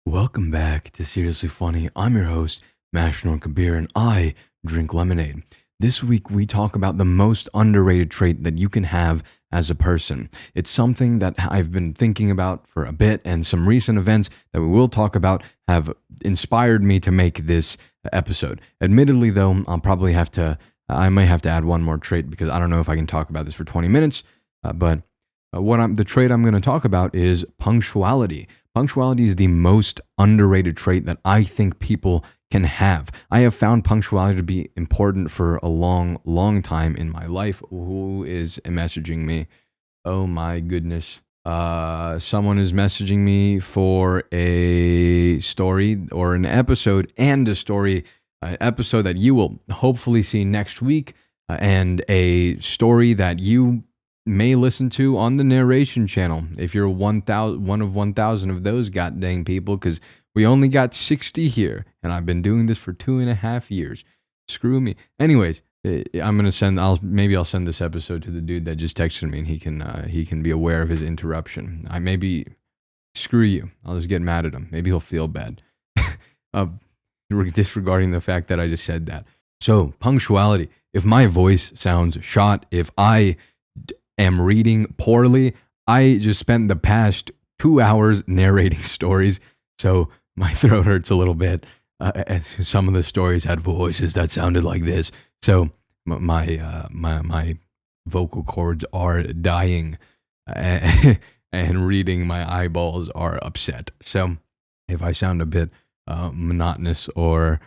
Welcome back to Seriously Funny. I'm your host, Mashnor Kabir, and I drink lemonade. This week, we talk about the most underrated trait that you can have as a person. It's something that I've been thinking about for a bit, and some recent events that we will talk about have inspired me to make this episode. Admittedly, though, I may have to add one more trait because I don't know if I can talk about this for 20 minutes, but the trait I'm going to talk about is punctuality. Punctuality is the most underrated trait that I think people can have. I have found punctuality to be important for a long, long time in my life. Who is messaging me? Oh my goodness. Someone is messaging me for a story or an episode and a story, an episode that you will hopefully see next week, and a story that you may listen to on the narration channel if you're one of 1,000 of those god dang people, because we only got 60 here and I've been doing this for 2.5 years. Screw me. Anyways, I'll send this episode to the dude that just texted me, and he can be aware of his interruption. Screw you. I'll just get mad at him. Maybe he'll feel bad. Disregarding the fact that I just said that. So, punctuality. If my voice sounds shot, if I am reading poorly, I just spent the past 2 hours narrating stories, so my throat hurts a little bit. Some of the stories had voices that sounded like this, so my vocal cords are dying, and reading my eyeballs are upset. So if I sound a bit monotonous or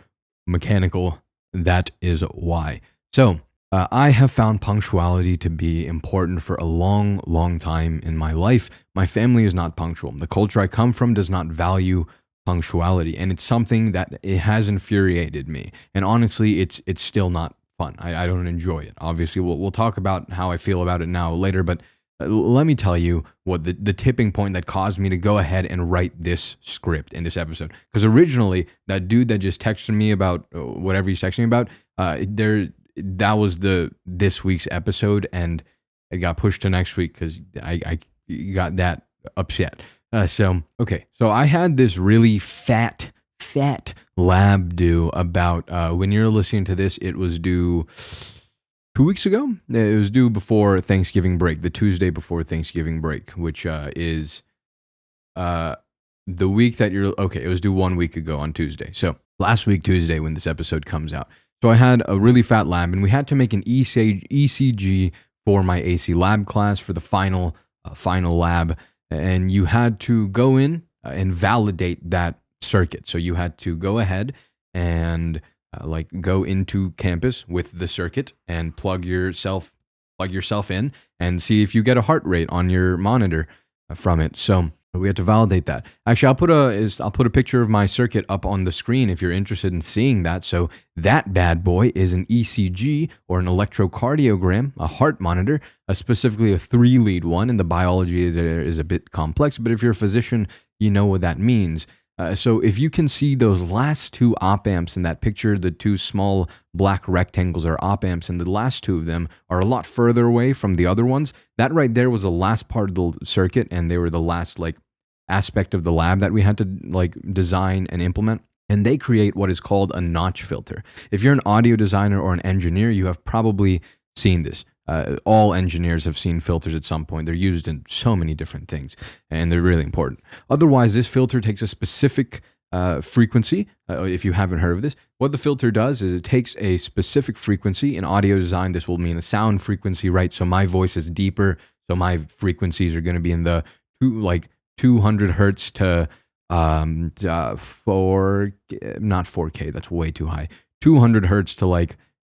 mechanical, that is why. So I have found punctuality to be important for a long, long time in my life. My family is not punctual. The culture I come from does not value punctuality, and it's something that it has infuriated me. And honestly, it's still not fun. I don't enjoy it. Obviously, we'll talk about how I feel about it now later, but let me tell you what the tipping point that caused me to go ahead and write this script in this episode. Because originally, that dude that just texted me about whatever he's texting me about, that was this week's episode, and it got pushed to next week because I got that upset. So I had this really fat lab due about, when you're listening to this, it was due 2 weeks ago. It was due before Thanksgiving break, the Tuesday before Thanksgiving break, which is the week that it was due 1 week ago on Tuesday. So last week, Tuesday, when this episode comes out. So I had a really fat lab, and we had to make an ECG for my AC lab class for the final lab, and you had to go in and validate that circuit. So you had to go ahead and go into campus with the circuit and plug yourself in and see if you get a heart rate on your monitor from it. So we had to validate that. Actually, I'll put a picture of my circuit up on the screen if you're interested in seeing that. So that bad boy is an ECG, or an electrocardiogram, a heart monitor, specifically a 3-lead one. And the biology is a bit complex, but if you're a physician, you know what that means. So if you can see those last 2 op amps in that picture, the 2 small black rectangles are op amps, and the last 2 of them are a lot further away from the other ones. That right there was the last part of the circuit, and they were the last aspect of the lab that we had to design and implement. And they create what is called a notch filter. If you're an audio designer or an engineer, you have probably seen this. All engineers have seen filters at some point. They're used in so many different things, and they're really important. Otherwise, this filter takes a specific frequency. If you haven't heard of this, what the filter does is it takes a specific frequency. In audio design, this will mean a sound frequency, right? So my voice is deeper, so my frequencies are going to be in the 200 hertz to not 4K. That's way too high. 200 hertz to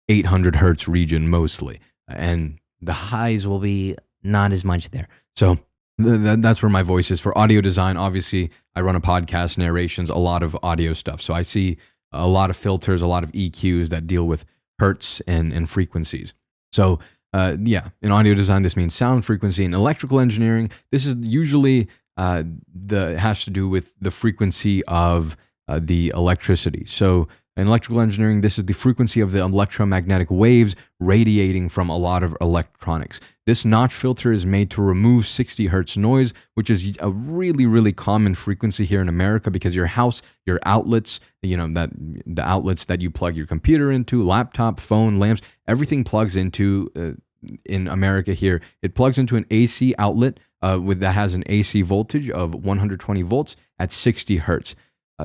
800 hertz region mostly. And the highs will be not as much there. So that's where my voice is. For audio design, obviously, I run a podcast, narrations, a lot of audio stuff. So I see a lot of filters, a lot of EQs that deal with hertz and frequencies. So in audio design, this means sound frequency. In electrical engineering, this is usually it has to do with the frequency of the electricity. So In electrical engineering, this is the frequency of the electromagnetic waves radiating from a lot of electronics. This notch filter is made to remove 60 hertz noise, which is a really, really common frequency here in America because your house, your outlets, that the outlets that you plug your computer into, laptop, phone, lamps, everything plugs into, in America here, it plugs into an AC outlet that has an AC voltage of 120 volts at 60 hertz.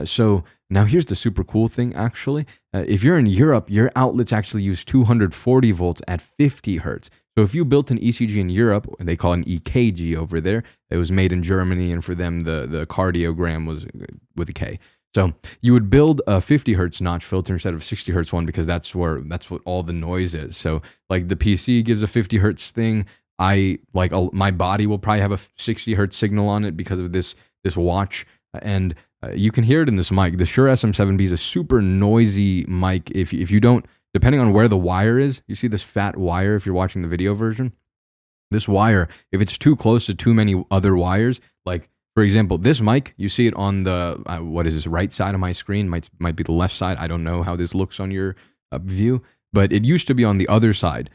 So now here's the super cool thing, actually. If you're in Europe, your outlets actually use 240 volts at 50 hertz. So if you built an ECG in Europe, they call it an EKG over there, it was made in Germany, and for them, the cardiogram was with a K. So you would build a 50 hertz notch filter instead of a 60 hertz one because that's what all the noise is. So like the PC gives a 50 hertz thing. My body will probably have a 60 hertz signal on it because of this watch, and you can hear it in this mic. The Shure SM7B is a super noisy mic. If you don't, depending on where the wire is, you see this fat wire if you're watching the video version. This wire, if it's too close to too many other wires, like for example, this mic, you see it on the, right side of my screen, might be the left side. I don't know how this looks on your view, but it used to be on the other side,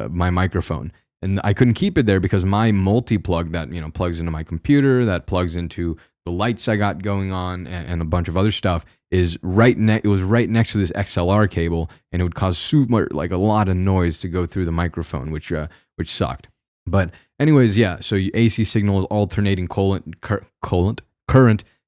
my microphone. And I couldn't keep it there because my multi-plug that, plugs into my computer, that plugs into the lights I got going on and a bunch of other stuff is it was right next to this XLR cable, and it would cause a lot of noise to go through the microphone, which sucked. But anyways, yeah, so your AC signal is alternating current,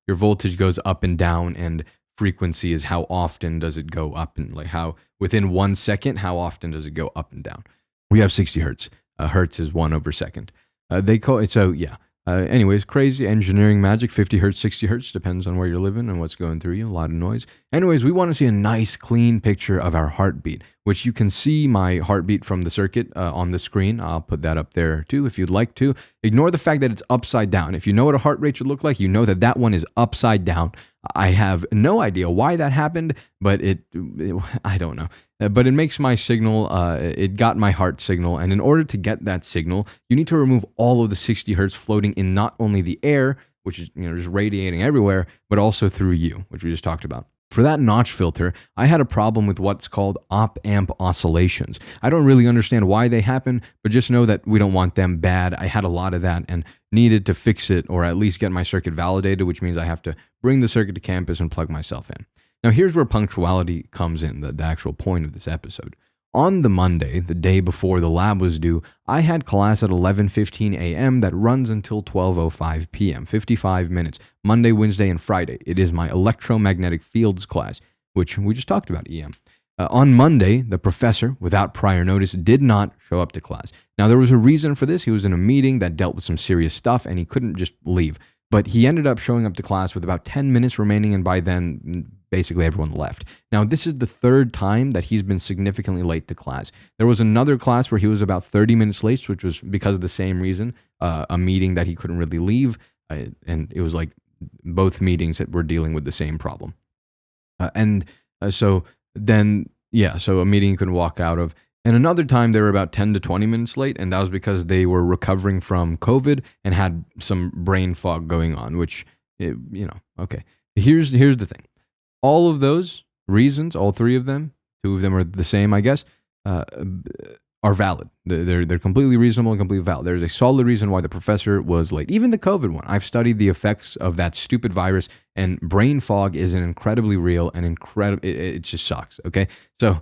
your voltage goes up and down, and frequency is how often does it go up, and how within 1 second, how often does it go up and down. We have 60 hertz. Hertz is 1/2. They call it, so yeah. Anyways, crazy engineering magic, 50 hertz, 60 hertz, depends on where you're living and what's going through you, a lot of noise. Anyways, we want to see a nice, clean picture of our heartbeat, which you can see my heartbeat from the circuit on the screen. I'll put that up there too if you'd like to. Ignore the fact that it's upside down. If you know what a heart rate should look like, you know that one is upside down. I have no idea why that happened, but I don't know. But it makes my signal, it got my heart signal, and in order to get that signal, you need to remove all of the 60 hertz floating in not only the air, which is just radiating everywhere, but also through you, which we just talked about. For that notch filter, I had a problem with what's called op-amp oscillations. I don't really understand why they happen, but just know that we don't want them bad. I had a lot of that and needed to fix it, or at least get my circuit validated, which means I have to bring the circuit to campus and plug myself in. Now here's where punctuality comes in, the actual point of this episode. On the Monday, the day before the lab was due, I had class at 11:15 a.m. that runs until 12:05 p.m., 55 minutes, Monday, Wednesday, and Friday. It is my electromagnetic fields class, which we just talked about, EM. On Monday, the professor, without prior notice, did not show up to class. Now, there was a reason for this. He was in a meeting that dealt with some serious stuff, and he couldn't just leave. But he ended up showing up to class with about 10 minutes remaining, and by then, basically everyone left. Now, this is the third time that he's been significantly late to class. There was another class where he was about 30 minutes late, which was because of the same reason, a meeting that he couldn't really leave, and it was like both meetings that were dealing with the same problem. So a meeting he couldn't walk out of. And another time they were about 10 to 20 minutes late, and that was because they were recovering from COVID and had some brain fog going on, which, okay. Here's the thing. All of those reasons, all three of them, two of them are the same, I guess, are valid. They're completely reasonable and completely valid. There's a solid reason why the professor was late. Even the COVID one. I've studied the effects of that stupid virus, and brain fog is an incredibly real and it just sucks, okay? So,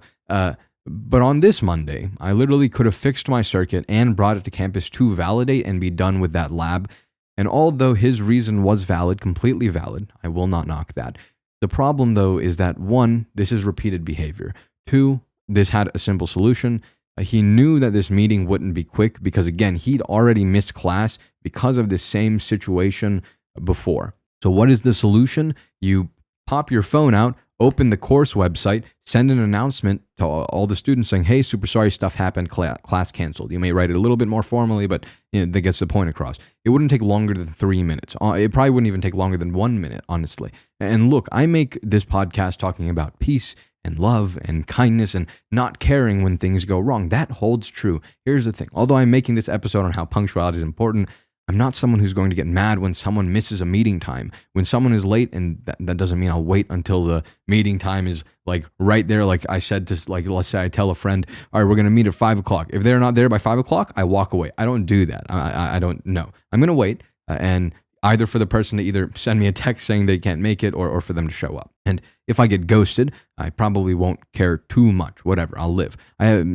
but on this Monday, I literally could have fixed my circuit and brought it to campus to validate and be done with that lab. And although his reason was valid, completely valid, I will not knock that. The problem, though, is that 1, this is repeated behavior. 2, this had a simple solution. He knew that this meeting wouldn't be quick because, again, he'd already missed class because of this same situation before. So what is the solution? You pop your phone out, open the course website, send an announcement to all the students saying, hey, super sorry, stuff happened, class canceled. You may write it a little bit more formally, but that gets the point across. It wouldn't take longer than 3 minutes. It probably wouldn't even take longer than 1 minute, honestly. And look, I make this podcast talking about peace and love and kindness and not caring when things go wrong. That holds true. Here's the thing. Although I'm making this episode on how punctuality is important, I'm not someone who's going to get mad when someone misses a meeting time. When someone is late, and that doesn't mean I'll wait until the meeting time is like right there. Like I said to, like, let's say I tell a friend, all right, we're going to meet at 5 o'clock. If they're not there by 5 o'clock, I walk away. I don't do that. I don't know. I'm going to wait and either for the person to either send me a text saying they can't make it or for them to show up. And if I get ghosted, I probably won't care too much. Whatever, I'll live. I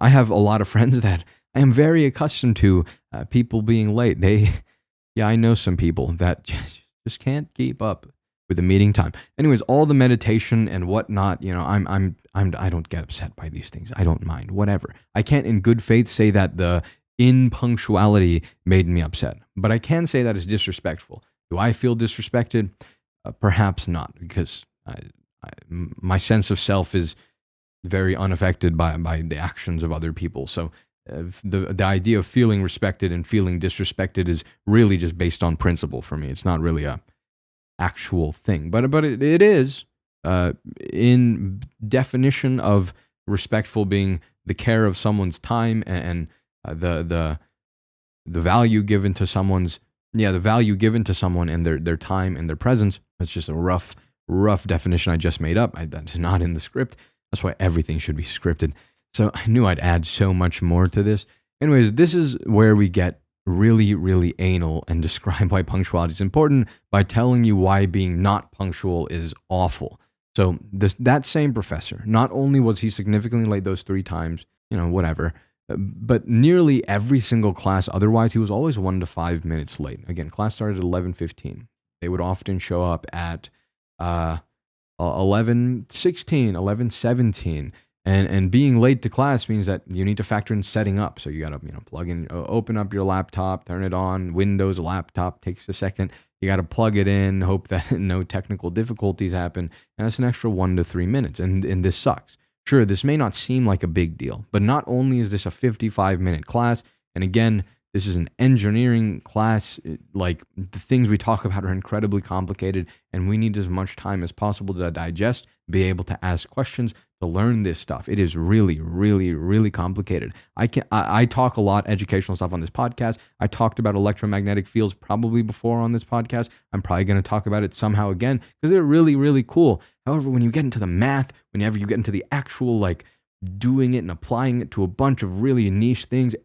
have a lot of friends that I am very accustomed to people being late. I know some people that just can't keep up with the meeting time. Anyways, all the meditation and whatnot, I don't get upset by these things. I don't mind, whatever. I can't in good faith say that the impunctuality made me upset, but I can say that it's disrespectful. Do I feel disrespected? Perhaps not, because my sense of self is very unaffected by the actions of other people. So the idea of feeling respected and feeling disrespected is really just based on principle for me. It's not really a actual thing, but it is in definition of respectful being the care of someone's time and the value given to someone's the value given to someone and their time and their presence. It's just a rough definition I just made up. That's not in the script. That's why everything should be scripted. So I knew I'd add so much more to this. Anyways, this is where we get really, really anal and describe why punctuality is important by telling you why being not punctual is awful. So that same professor, not only was he significantly late those 3 times, whatever, but nearly every single class otherwise, he was always 1 to 5 minutes late. Again, class started at 11:15. They would often show up at 11:16, 11:17. And being late to class means that you need to factor in setting up. So you got to, plug in, open up your laptop, turn it on, Windows laptop takes a second. You got to plug it in, hope that no technical difficulties happen. And that's an extra 1 to 3 minutes. And this sucks. Sure, this may not seem like a big deal, but not only is this a 55-minute class, and again, this is an engineering class, like the things we talk about are incredibly complicated, and we need as much time as possible to digest, be able to ask questions, to learn this stuff. It is really, really, really complicated. I talk a lot educational stuff on this podcast. I talked about electromagnetic fields probably before on this podcast. I'm probably going to talk about it somehow again because they're really, really cool. However, when you get into the math, whenever you get into the actual doing it and applying it to a bunch of really niche things,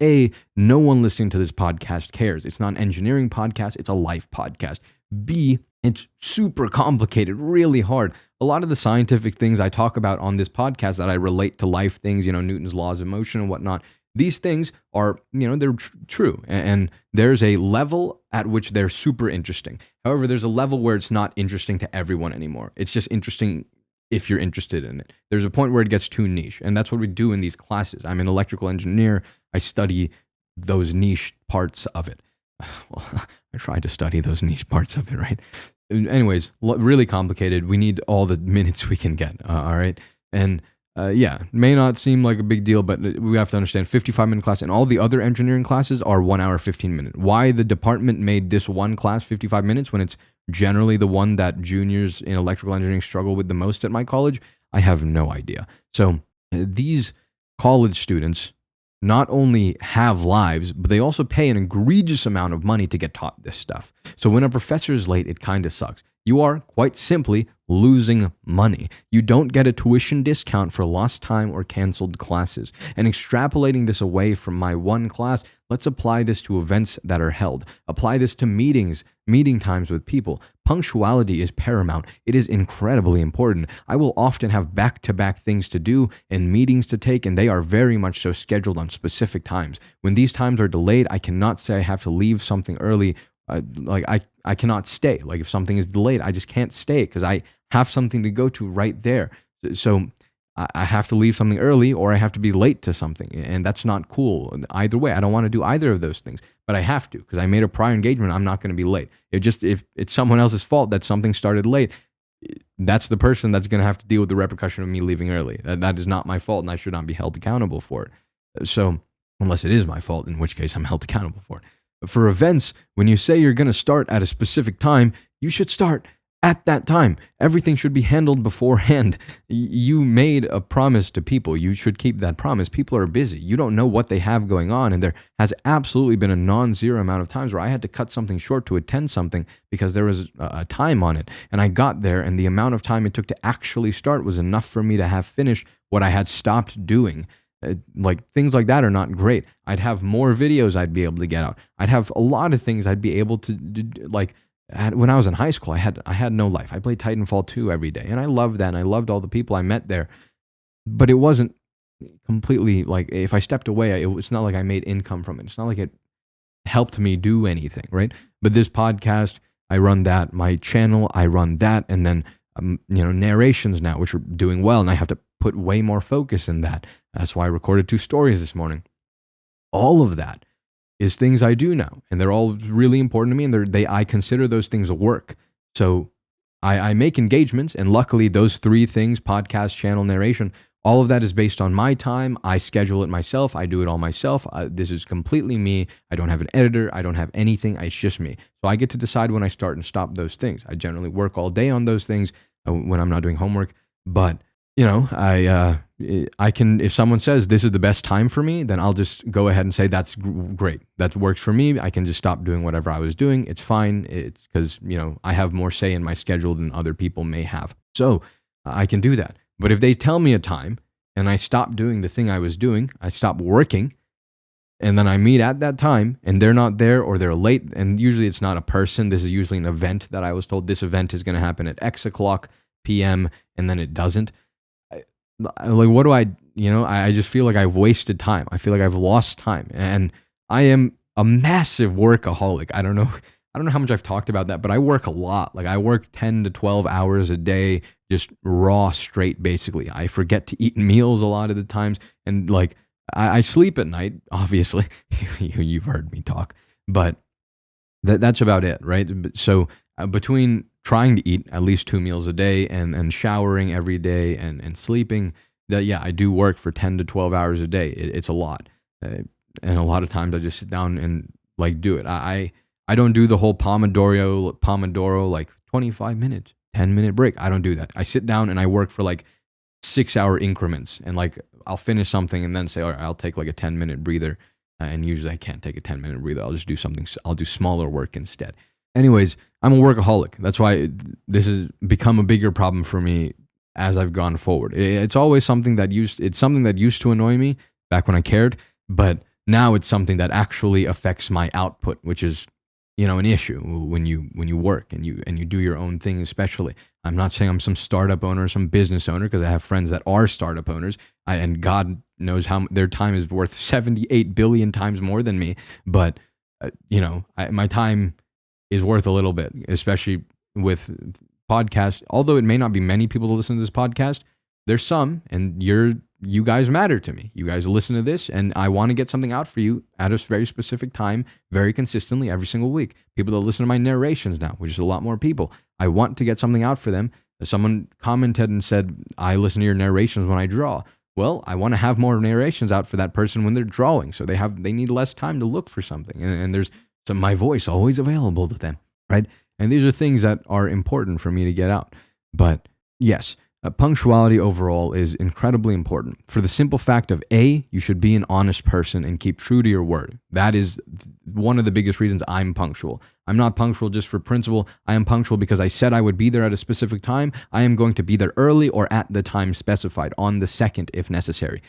no one listening to this podcast cares. It's not an engineering podcast. It's a life podcast. B, it's super complicated, really hard. A lot of the scientific things I talk about on this podcast that I relate to life things, Newton's laws of motion and whatnot, these things are, they're true. And there's a level at which they're super interesting. However, there's a level where it's not interesting to everyone anymore. It's just interesting if you're interested in it. There's a point where it gets too niche, and that's what we do in these classes. I'm an electrical engineer. I study those niche parts of it. Well, I try to study those niche parts of it, right? Anyways, really complicated. We need all the minutes we can get, all right? And may not seem like a big deal, but we have to understand 55-minute class and all the other engineering classes are 1 hour, 15 minutes. Why the department made this one class 55 minutes when it's generally the one that juniors in electrical engineering struggle with the most at my college, I have no idea. So these college students not only have lives, but they also pay an egregious amount of money to get taught this stuff. So when a professor is late, it kind of sucks. You are, quite simply, losing money. You don't get a tuition discount for lost time or canceled classes. And extrapolating this away from my one class, let's apply this to events that are held. Apply this to meeting times with people. Punctuality is paramount. It is incredibly important. I will often have back-to-back things to do and meetings to take, and they are very much so scheduled on specific times. When these times are delayed, I cannot say I have to leave something early. I cannot stay. Like if something is delayed, I just can't stay because I have something to go to right there. So I have to leave something early or I have to be late to something. And that's not cool. Either way, I don't want to do either of those things, but I have to because I made a prior engagement. I'm not going to be late. If it's someone else's fault that something started late, that's the person that's going to have to deal with the repercussion of me leaving early. That is not my fault and I should not be held accountable for it. So unless it is my fault, in which case I'm held accountable for it. For events, when you say you're going to start at a specific time, you should start at that time. Everything should be handled beforehand. You made a promise to people. You should keep that promise. People are busy. You don't know what they have going on. And there has absolutely been a non-zero amount of times where I had to cut something short to attend something because there was a time on it. And I got there, and the amount of time it took to actually start was enough for me to have finished what I had stopped doing. Like things like that are not great. I'd have more videos I'd be able to get out. I'd have a lot of things I'd be able to do, like when I was in high school, I had no life. I played Titanfall 2 every day, and I loved that, and I loved all the people I met there. But it wasn't completely like, if I stepped away, it's not like I made income from it. It's not like it helped me do anything, right? But this podcast, I run that. My channel, I run that, and then narrations now, which are doing well, and I have to put way more focus in that. That's why I recorded 2 stories this morning. All of that is things I do now, and they're all really important to me, and I consider those things work. So I make engagements, and luckily those 3 things, podcast, channel, narration, all of that is based on my time. I schedule it myself. I do it all myself. This is completely me. I don't have an editor. I don't have anything. It's just me. So I get to decide when I start and stop those things. I generally work all day on those things when I'm not doing homework, but I can, if someone says this is the best time for me, then I'll just go ahead and say that's great. That works for me. I can just stop doing whatever I was doing. It's fine. It's because, I have more say in my schedule than other people may have. So I can do that. But if they tell me a time and I stop doing the thing I was doing, I stop working, and then I meet at that time and they're not there or they're late, and usually it's not a person. This is usually an event that I was told this event is going to happen at X o'clock p.m. and then it doesn't. Like, what do I just feel like I've wasted time. I feel like I've lost time, and I am a massive workaholic. I don't know how much I've talked about that, but I work a lot. Like I work 10 to 12 hours a day, just raw straight, basically. I forget to eat meals a lot of the times, and like I sleep at night, obviously. You've heard me talk, but that's about it, right? So between trying to eat at least 2 meals a day and showering every day and sleeping, I do work for 10 to 12 hours a day. It's a lot. And a lot of times I just sit down and like do it. I don't do the whole Pomodoro, like 25 minutes, 10-minute break. I don't do that. I sit down and I work for like 6-hour increments, and like I'll finish something and then say, all right, I'll take like a 10-minute breather. And usually I can't take a 10-minute breather. I'll just do something. I'll do smaller work instead. Anyways, I'm a workaholic. That's why this has become a bigger problem for me as I've gone forward. It's always something that used to annoy me back when I cared, but now it's something that actually affects my output, which is, an issue when you work and you do your own thing. Especially, I'm not saying I'm some startup owner or some business owner, because I have friends that are startup owners, and God knows how their time is worth 78 billion times more than me. But my time is worth a little bit, especially with podcasts. Although it may not be many people to listen to this podcast, there's some, and you guys matter to me. You guys listen to this, and I want to get something out for you at a very specific time, very consistently every single week. People that listen to my narrations now, which is a lot more people. I want to get something out for them. Someone commented and said, I listen to your narrations when I draw. Well, I want to have more narrations out for that person when they're drawing, so they need less time to look for something, and there's my voice always available to them, right? And these are things that are important for me to get out. But yes, punctuality overall is incredibly important for the simple fact of you should be an honest person and keep true to your word. That is one of the biggest reasons I'm punctual. I'm not punctual just for principle. I am punctual because I said I would be there at a specific time. I am going to be there early or at the time specified, on the second if necessary.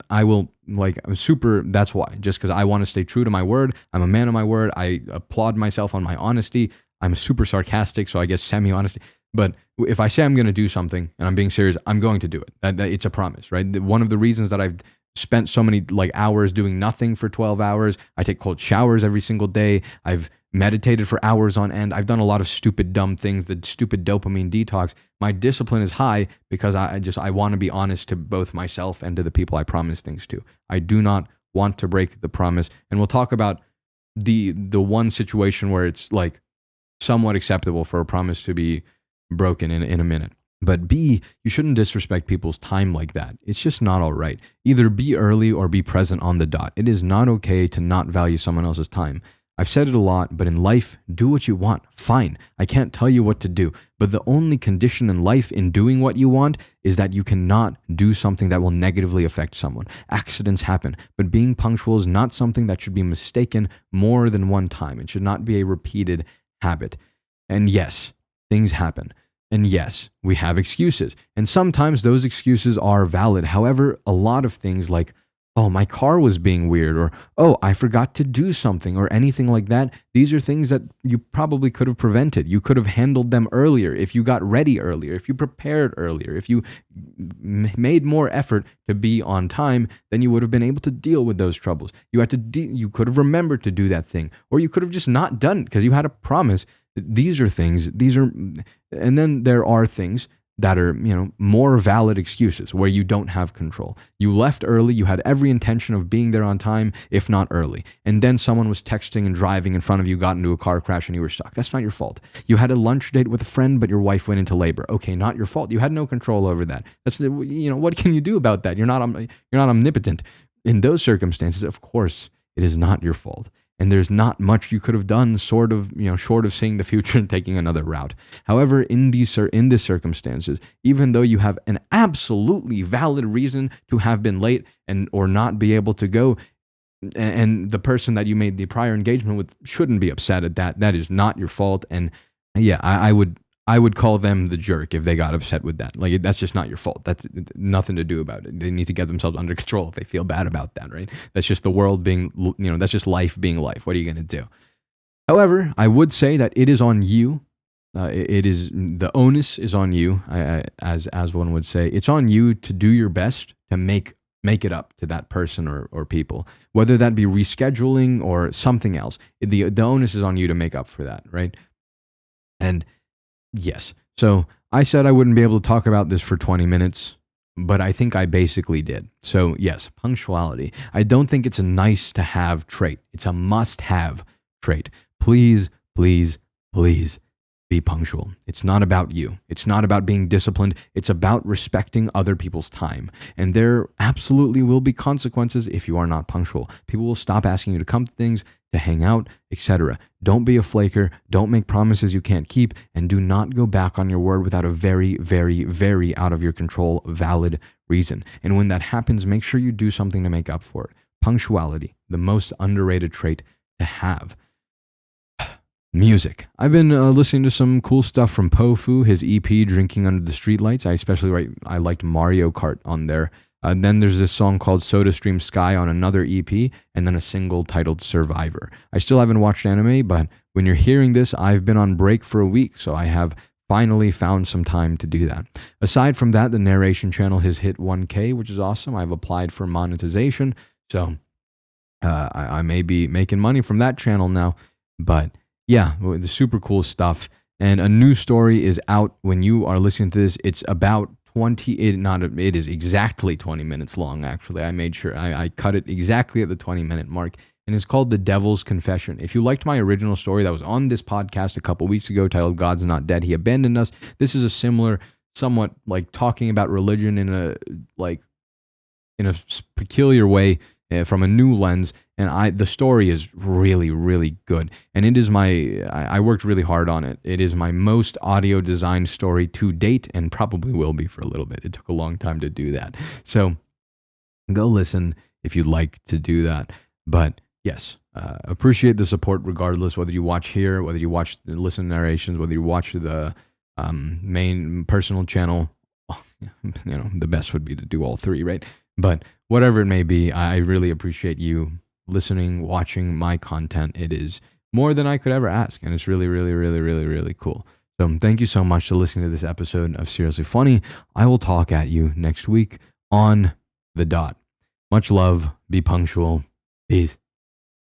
I will, that's why, just because I want to stay true to my word. I'm a man of my word. I applaud myself on my honesty. I'm super sarcastic, so I guess semi-honesty. But if I say I'm going to do something and I'm being serious, I'm going to do it. It's a promise, right? One of the reasons that I've spent so many hours doing nothing for 12 hours, I take cold showers every single day. I've meditated for hours on end. I've done a lot of stupid, dumb things, the stupid dopamine detox. My discipline is high because I want to be honest to both myself and to the people I promise things to. I do not want to break the promise. And we'll talk about the one situation where it's like somewhat acceptable for a promise to be broken in a minute. But B, you shouldn't disrespect people's time like that. It's just not all right. Either be early or be present on the dot. It is not okay to not value someone else's time. I've said it a lot, but in life, do what you want. Fine. I can't tell you what to do. But the only condition in life in doing what you want is that you cannot do something that will negatively affect someone. Accidents happen, but being punctual is not something that should be mistaken more than one time. It should not be a repeated habit. And yes, things happen. And yes, we have excuses. And sometimes those excuses are valid. However, a lot of things like, oh, my car was being weird, or oh, I forgot to do something, or anything like that, these are things that you probably could have prevented. You could have handled them earlier if you got ready earlier, if you prepared earlier, if you made more effort to be on time, then you would have been able to deal with those troubles. You had to you could have remembered to do that thing, or you could have just not done it because you had a promise. These are things, and then there are things that are, more valid excuses where you don't have control. You left early, you had every intention of being there on time, if not early. And then someone was texting and driving in front of you, got into a car crash, and you were stuck. That's not your fault. You had a lunch date with a friend, but your wife went into labor. Okay, not your fault. You had no control over that. That's, what can you do about that? You're not omnipotent. In those circumstances, of course, it is not your fault. And there's not much you could have done, short of seeing the future and taking another route. However, in these circumstances, even though you have an absolutely valid reason to have been late or not be able to go, and the person that you made the prior engagement with shouldn't be upset at that. That is not your fault. And yeah, I would call them the jerk if they got upset with that. Like, that's just not your fault. That's nothing to do about it. They need to get themselves under control if they feel bad about that, right? That's just the world being, that's just life being life. What are you going to do? However, I would say that it is on you. The onus is on you, as one would say. It's on you to do your best to make it up to that person or people, whether that be rescheduling or something else. The onus is on you to make up for that, right? And yes. So I said I wouldn't be able to talk about this for 20 minutes, but I think I basically did. So yes, punctuality. I don't think it's a nice to have trait. It's a must have trait. Please, please, please be punctual. It's not about you. It's not about being disciplined. It's about respecting other people's time. And there absolutely will be consequences if you are not punctual. People will stop asking you to come to things, to hang out, etc. Don't be a flaker. Don't make promises you can't keep. And do not go back on your word without a very, very, very out of your control, valid reason. And when that happens, make sure you do something to make up for it. Punctuality, the most underrated trait to have. Music. I've been listening to some cool stuff from Pofu, his EP, Drinking Under the Streetlights. I liked Mario Kart on there. Then there's this song called SodaStream Sky on another EP, and then a single titled Survivor. I still haven't watched anime, but when you're hearing this, I've been on break for a week, so I have finally found some time to do that. Aside from that, the narration channel has hit 1K, which is awesome. I've applied for monetization, so I may be making money from that channel now, but yeah, the super cool stuff. And a new story is out when you are listening to this. It's about it is exactly 20 minutes long, actually. I made sure I cut it exactly at the 20-minute mark. And it's called The Devil's Confession. If you liked my original story that was on this podcast a couple weeks ago titled God's Not Dead, He Abandoned Us, this is a similar, somewhat like talking about religion in a peculiar way, from a new lens, and the story is really, really good. And it is I worked really hard on it. It is my most audio designed story to date, and probably will be for a little bit. It took a long time to do that. So go listen if you'd like to do that. But yes, appreciate the support regardless, whether you watch here, whether you listen to narrations, whether you watch the main personal channel. The best would be to do all three, right? But whatever it may be, I really appreciate you listening, watching my content. It is more than I could ever ask, and it's really, really, really, really, really cool. So thank you so much for listening to this episode of Seriously Funny. I will talk at you next week on the dot. Much love. Be punctual. Peace.